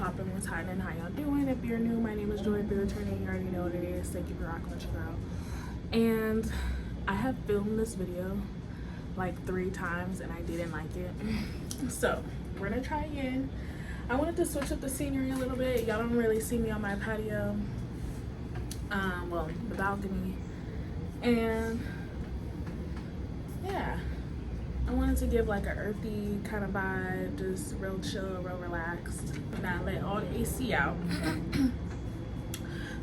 popping, what's happening, how y'all doing? If you're new, my name is Joy. If you're returning, you already know what it is. Thank you for rocking with your girl. And I have filmed this video like 3 times and I didn't like it. So we're gonna try again. I wanted to switch up the scenery a little bit. Y'all don't really see me on my patio. Well, the balcony. And yeah, I wanted to give like an earthy kind of vibe, just real chill, real relaxed, not let all the AC out.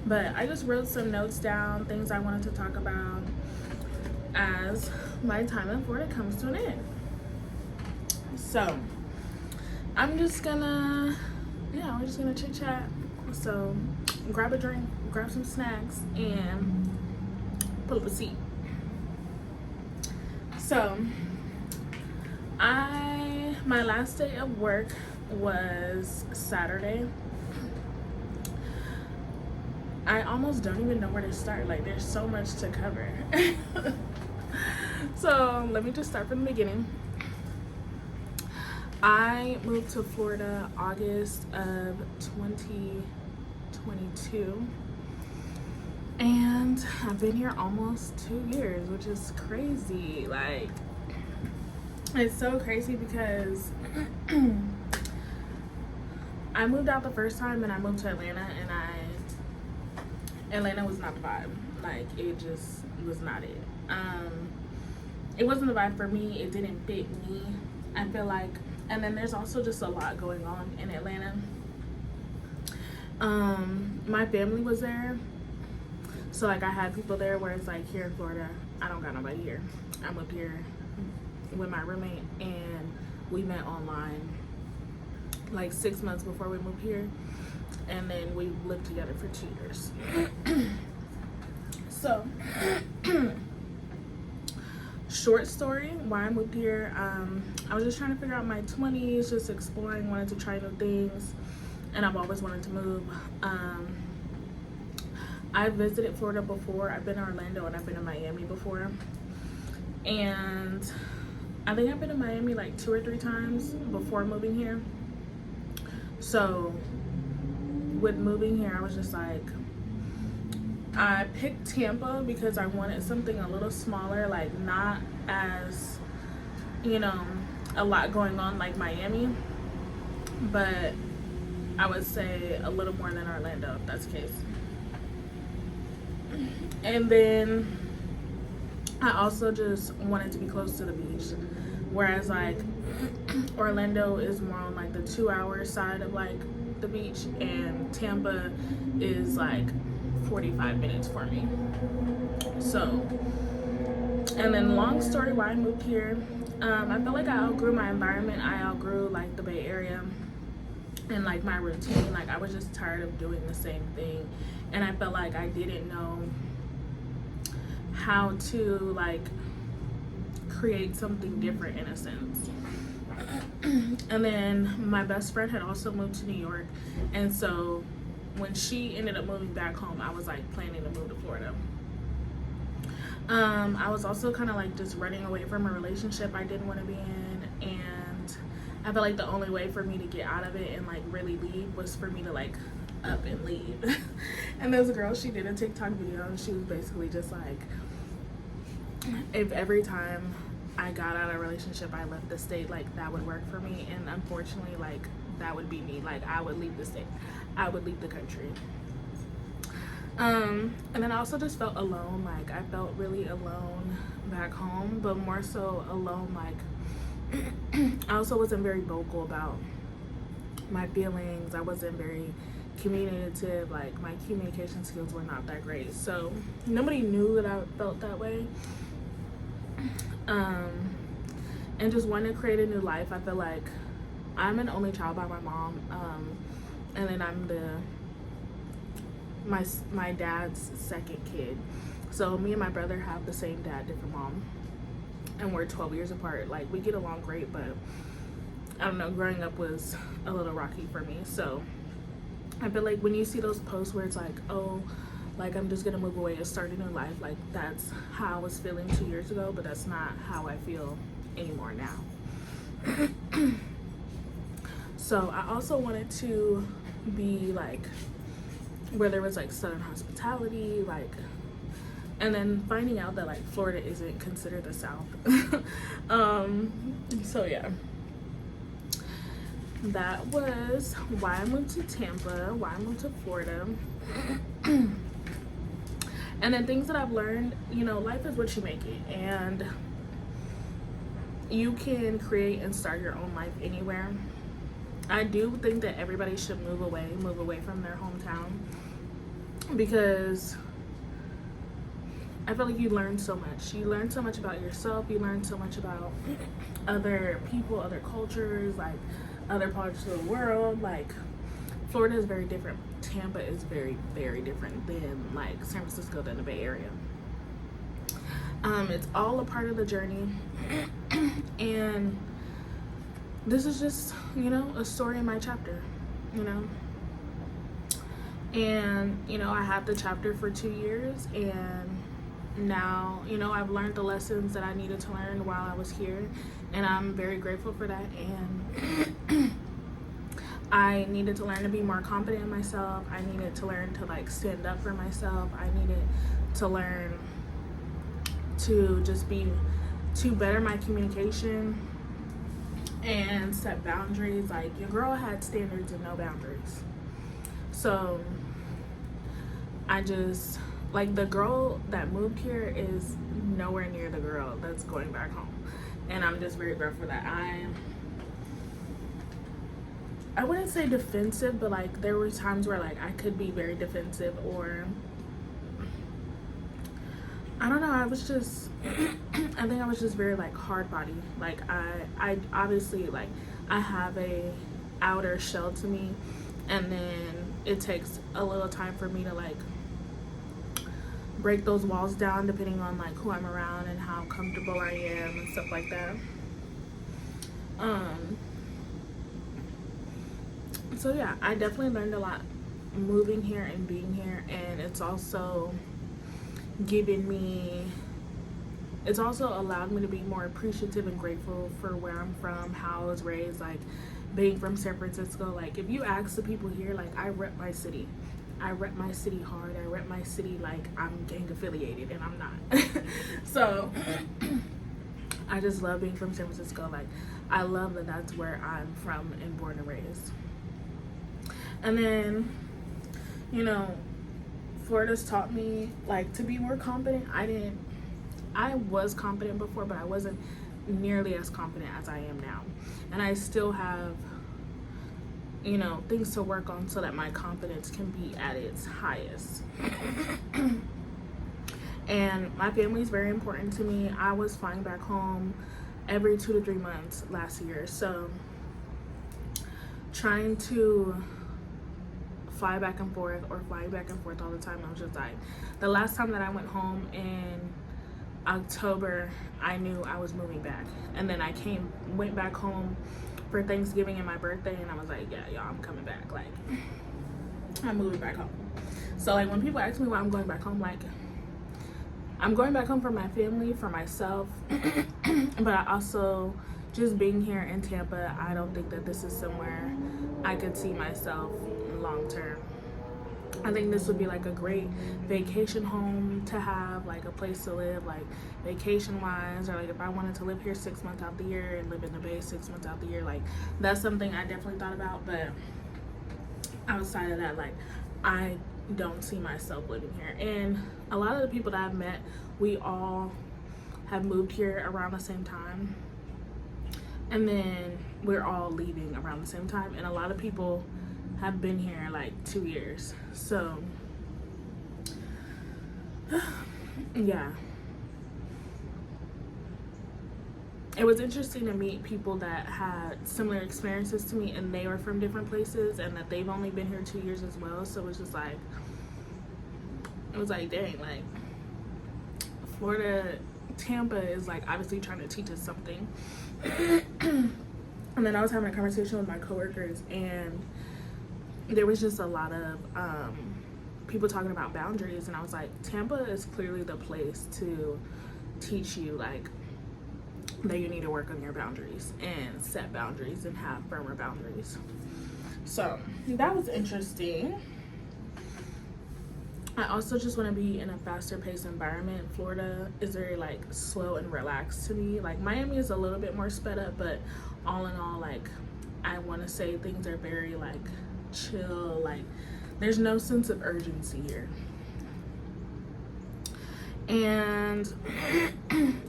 But I just wrote some notes down, things I wanted to talk about as my time in Florida comes to an end. So I'm just gonna, yeah, we're just gonna chit chat. So grab a drink, grab some snacks, and pull up a seat. So my last day of work was Saturday. I almost don't even know where to start. Like, there's so much to cover. So let me just start from the beginning. I moved to Florida August of 2022. And I've been here almost 2 years, which is crazy. Like, it's so crazy because I moved out the first time and I moved to Atlanta, and Atlanta was not the vibe. Like, it just was not it. It wasn't the vibe for me. It didn't fit me, I feel like. And then there's also just a lot going on in Atlanta. My family was there. So like I had people there, where it's like here in Florida, I don't got nobody here. I moved here with my roommate and we met online like 6 months before we moved here. And then we lived together for 2 years. So, short story, why I moved here. I was just trying to figure out my 20s, just exploring, wanted to try new things. And I've always wanted to move. I visited Florida before. I've been to Orlando and I've been to Miami before. And I think I've been to Miami like 2 or 3 times before moving here. So with moving here, I was just like, I picked Tampa because I wanted something a little smaller, like not as, you know, a lot going on like Miami, but I would say a little more than Orlando, if that's the case. And then I also just wanted to be close to the beach, whereas like Orlando is more on like the 2-hour side of like the beach, and Tampa is like 45 minutes for me. So, and then long story why I moved here, I felt like I outgrew my environment. I outgrew like the Bay Area and like my routine. Like, I was just tired of doing the same thing, and I felt like I didn't know how to like create something different in a sense. And then my best friend had also moved to New York, and so when she ended up moving back home, I was like planning to move to Florida. I was also kind of like just running away from a relationship I didn't want to be in, and I felt like the only way for me to get out of it and like really leave was for me to like up and leave. And there's a girl, she did a TikTok video, and she was basically just like, if every time I got out of a relationship I left the state, like that would work for me. And unfortunately, like that would be me. Like, I would leave the state, I would leave the country. And then I also just felt alone. Like, I felt really alone back home, but more so alone, like I also wasn't very vocal about my feelings. I wasn't very communicative. Like, my communication skills were not that great, so nobody knew that I felt that way. And just wanting to create a new life. I feel like I'm an only child by my mom, and then I'm my dad's second kid. So me and my brother have the same dad, different mom, and we're 12 years apart. Like, we get along great, but I don't know, growing up was a little rocky for me. So I feel like when you see those posts where it's like, oh, like I'm just gonna move away and start a new life, like that's how I was feeling 2 years ago, but that's not how I feel anymore now. So I also wanted to be like where there was like Southern hospitality, like, and then finding out that like Florida isn't considered the South. So yeah, that was why I moved to Tampa, why I moved to Florida. And then things that I've learned, you know, life is what you make it, and you can create and start your own life anywhere. I do think that everybody should move away from their hometown, because I feel like you learn so much. You learn so much about yourself. You learn so much about other people, other cultures, like other parts of the world. Like, Florida is very different. Tampa is very, very different than like San Francisco, than the Bay Area. It's all a part of the journey. And this is just, you know, a story in my chapter, you know. And, you know, I had the chapter for 2 years, and now, you know, I've learned the lessons that I needed to learn while I was here, and I'm very grateful for that. And I needed to learn to be more confident in myself. I needed to learn to like stand up for myself. I needed to learn to just to better my communication and set boundaries. Like, your girl had standards and no boundaries. So I just, like, the girl that moved here is nowhere near the girl that's going back home, and I'm just very grateful for that. I wouldn't say defensive, but like there were times where like I could be very defensive, or I don't know, I was just I think I was just very like hard body. Like I obviously, like, I have a outer shell to me, and then it takes a little time for me to like break those walls down, depending on like who I'm around and how comfortable I am and stuff like that. So yeah, I definitely learned a lot moving here and being here, and it's also allowed me to be more appreciative and grateful for where I'm from, how I was raised, like being from San Francisco. Like, if you ask the people here, like, I rep my city. I rep my city hard. I rep my city like I'm gang affiliated, and I'm not. So I just love being from San Francisco. Like, I love that that's where I'm from and born and raised. And then, you know, Florida's taught me like to be more confident. I was confident before, but I wasn't nearly as confident as I am now. And I still have, you know, things to work on so that my confidence can be at its highest. And my family is very important to me. I was flying back home every 2 to 3 months last year. So trying to flying back and forth all the time, I was just like, the last time that I went home in October, I knew I was moving back. And then I went back home for Thanksgiving and my birthday, and I was like, yeah, y'all, I'm coming back. Like, I'm moving back home. So like, when people ask me why I'm going back home, like, I'm going back home for my family, for myself, but I also, just being here in Tampa, I don't think that this is somewhere I could see myself long term. I think this would be like a great vacation home to have, like a place to live, like vacation wise, or like if I wanted to live here 6 months out the year and live in the Bay 6 months out the year, like that's something I definitely thought about. But outside of that, like, I don't see myself living here. And a lot of the people that I've met, we all have moved here around the same time, and then we're all leaving around the same time, and a lot of people have been here like 2 years. So yeah, it was interesting to meet people that had similar experiences to me, and they were from different places, and that they've only been here 2 years as well. So it was just like, it was like, dang, like Florida, Tampa is like obviously trying to teach us something. And then I was having a conversation with my coworkers, and there was just a lot of people talking about boundaries, and I was like, Tampa is clearly the place to teach you like that you need to work on your boundaries and set boundaries and have firmer boundaries. So that was interesting. I also just want to be in a faster paced environment. Florida is very like slow and relaxed to me. Like Miami is a little bit more sped up, but all in all, like I want to say things are very like chill. Like there's no sense of urgency here. And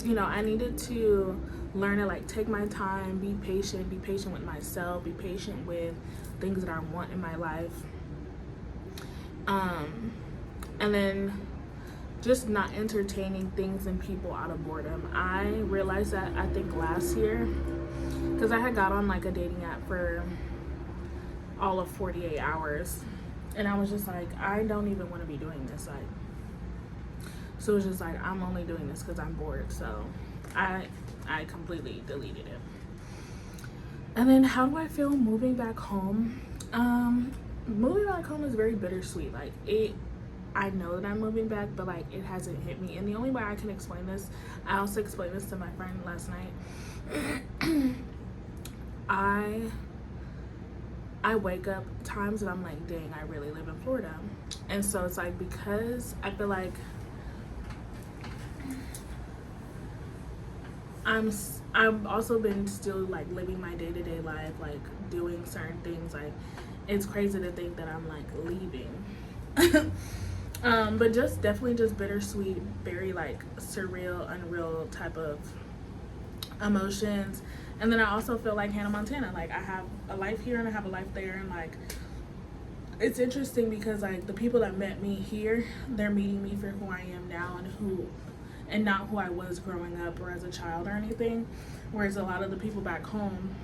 you know, I needed to learn to like take my time, be patient with myself, be patient with things that I want in my life. And then just not entertaining things and people out of boredom. I realized that I think last year, because I had got on like a dating app for all of 48 hours, and I was just like, I don't even want to be doing this. Like, so it was just like, I'm only doing this because I'm bored. So I completely deleted it. And then how do I feel moving back home? Moving back home is very bittersweet. Like I know that I'm moving back, but like it hasn't hit me. And the only way I can explain this, I also explained this to my friend last night. I wake up times and I'm like, dang, I really live in Florida. And so it's like, because I feel like I've also been still like living my day-to-day life, like doing certain things. Like it's crazy to think that I'm like leaving. But just definitely just bittersweet, very like surreal, unreal type of emotions. And then I also feel like Hannah Montana. Like I have a life here and I have a life there, and like it's interesting because like the people that met me here, they're meeting me for who I am now and not who I was growing up or as a child or anything. Whereas a lot of the people back home,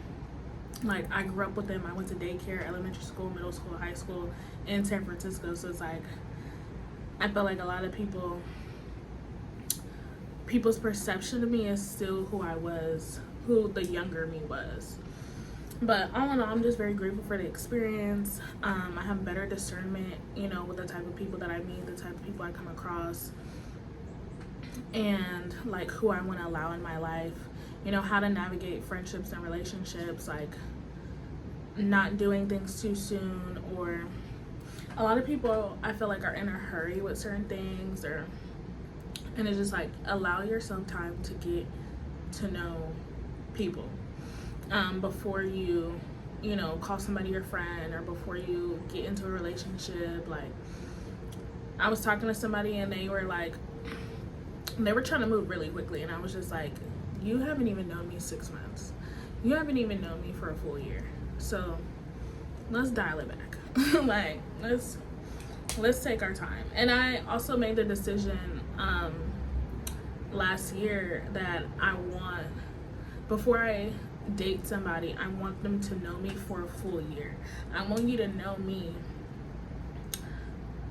like I grew up with them. I went to daycare, elementary school, middle school, high school in San Francisco. So it's like I feel like a lot of people's perception of me is still who I was, who the younger me was. But all in all, I'm just very grateful for the experience. I have better discernment, you know, with the type of people that I meet, the type of people I come across, and like who I want to allow in my life, you know, how to navigate friendships and relationships, like not doing things too soon. Or a lot of people I feel like are in a hurry with certain things, and it's just like allow yourself time to get to know people before you know, call somebody your friend, or before you get into a relationship. Like I was talking to somebody and they were trying to move really quickly, and I was just like, you haven't even known me 6 months. You haven't even known me for a full year. So let's dial it back. Like let's take our time. And I also made the decision last year that before I date somebody, I want them to know me for a full year. I want you to know me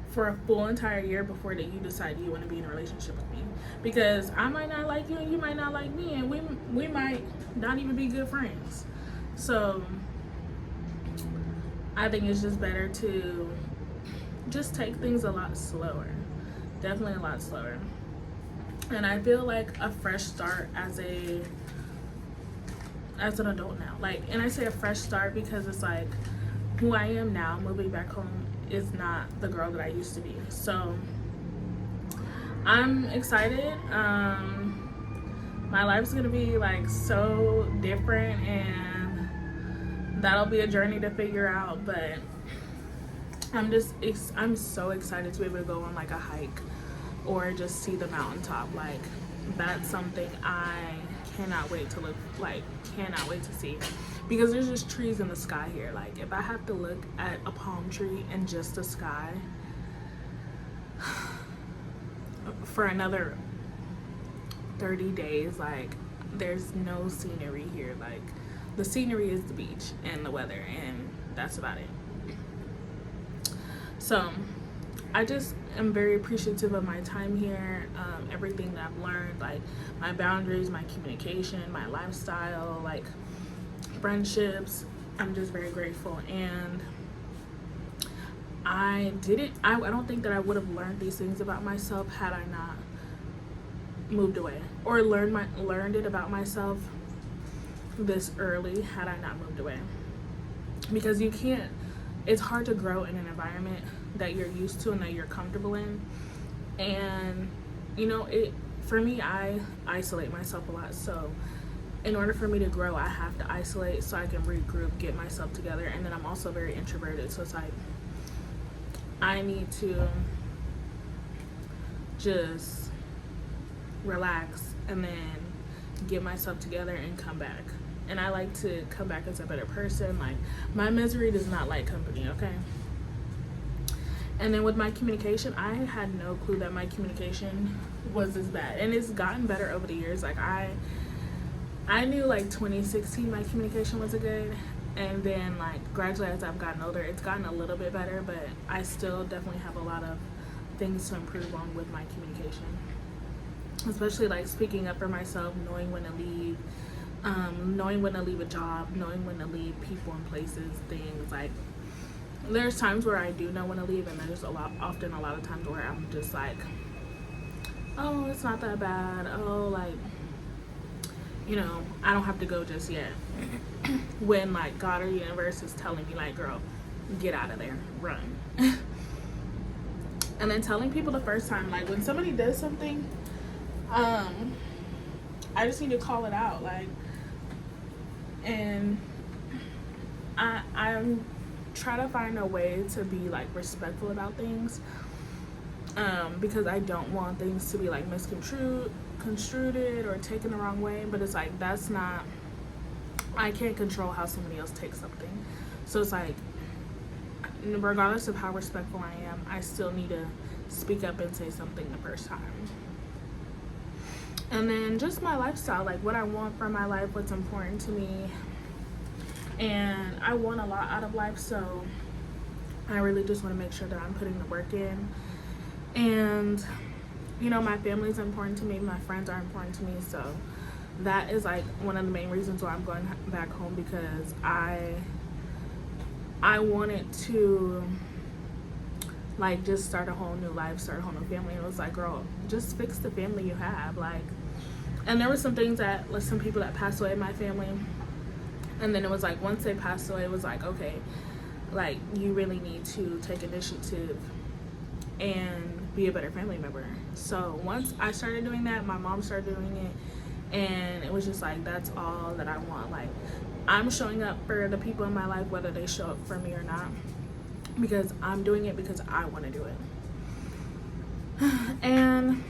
for a full entire year before that you decide you want to be in a relationship with me. Because I might not like you and you might not like me, and we might not even be good friends. So I think it's just better to just take things a lot slower. Definitely a lot slower. And I feel like a fresh start as an adult now. Like, and I say a fresh start because it's like who I am now, moving back home, is not the girl that I used to be. So I'm excited. My life's gonna be like so different, and that'll be a journey to figure out. But I'm so excited to be able to go on like a hike or just see the mountaintop. Like that's something I cannot wait to see, because there's just trees in the sky here. Like if I have to look at a palm tree and just the sky for another 30 days, like there's no scenery here. Like the scenery is the beach and the weather, and that's about it. So I just am very appreciative of my time here, everything that I've learned, like my boundaries, my communication, my lifestyle, like friendships. I'm just very grateful. And I don't think that I would have learned these things about myself had I not moved away, or learned it about myself this early had I not moved away. Because you can't, it's hard to grow in an environment that you're used to and that you're comfortable in. And you know, it for me, I isolate myself a lot. So in order for me to grow, I have to isolate so I can regroup, get myself together. And then I'm also very introverted, so it's like I need to just relax and then get myself together and come back. And I like to come back as a better person. Like, my misery does not like company, okay? And then with my communication, I had no clue that my communication was this bad. And it's gotten better over the years. Like, I knew like 2016 my communication wasn't good. And then like gradually as I've gotten older, it's gotten a little bit better, but I still definitely have a lot of things to improve on with my communication. Especially like speaking up for myself, knowing when to leave, knowing when to leave a job, knowing when to leave people and places, things. Like, there's times where I do know when to leave, and there's often a lot of times where I'm just like, oh, it's not that bad. Oh, like, you know, I don't have to go just yet. When like God or universe is telling me like, girl, get out of there, run. And then telling people the first time, like when somebody does something, I just need to call it out, like, and I'm try to find a way to be like respectful about things, because I don't want things to be like misconstrued or taken the wrong way. But it's like, that's not, I can't control how somebody else takes something. So it's like, regardless of how respectful I am, I still need to speak up and say something the first time. And then just my lifestyle, like what I want from my life, what's important to me. And I want a lot out of life, so I really just want to make sure that I'm putting the work in. And you know, my family is important to me, my friends are important to me, so that is like one of the main reasons why I'm going back home, because I wanted to like just start a whole new life, start a whole new family. And it was like, girl, just fix the family you have. Like, and there were some things that, like, some people that passed away in my family, and then it was like, once they passed away, it was like, okay, like, you really need to take initiative and be a better family member. So once I started doing that, my mom started doing it, and it was just like, that's all that I want. Like, I'm showing up for the people in my life, whether they show up for me or not, because I'm doing it because I want to do it. And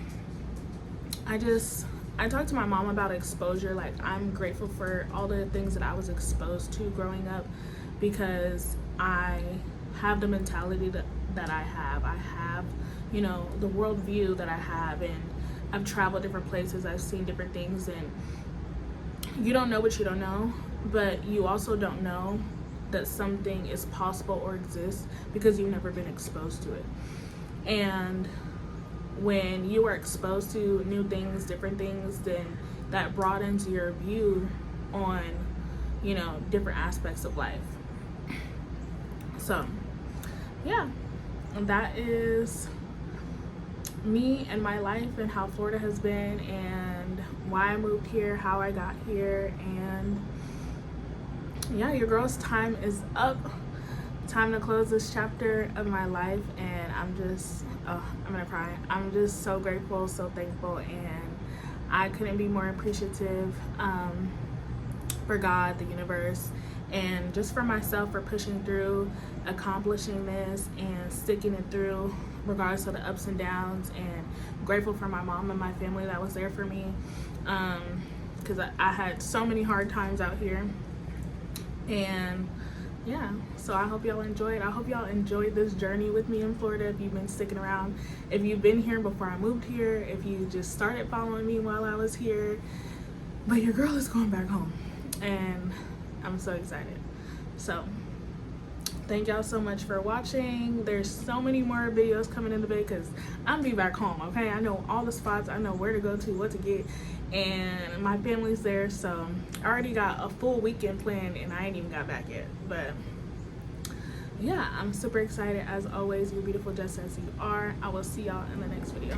I talked to my mom about exposure. Like, I'm grateful for all the things that I was exposed to growing up, because I have the mentality that I have. I have, you know, the worldview that I have, and I've traveled different places, I've seen different things, and you don't know what you don't know, but you also don't know that something is possible or exists because you've never been exposed to it. And when you are exposed to new things, different things, then that broadens your view on, you know, different aspects of life. So yeah, that is me and my life and how Florida has been and why I moved here, how I got here. And yeah, your girl's time is up. Time to close this chapter of my life, and I'm just, I'm gonna cry. I'm just so grateful, so thankful, and I couldn't be more appreciative for God, the universe, and just for myself for pushing through, accomplishing this, and sticking it through regardless of the ups and downs. And grateful for my mom and my family that was there for me, because I had so many hard times out here. And yeah, so I hope y'all enjoyed. I hope y'all enjoyed this journey with me in Florida. If you've been sticking around, if you've been here before I moved here, if you just started following me while I was here. But your girl is going back home, and I'm so excited. So thank y'all so much for watching. There's so many more videos coming in the bay, because I'm be back home, okay? I know all the spots, I know where to go to, what to get, and my family's there. So I already got a full weekend planned, and I ain't even got back yet. But yeah, I'm super excited. As always, you're beautiful just as you are. I will see y'all in the next video.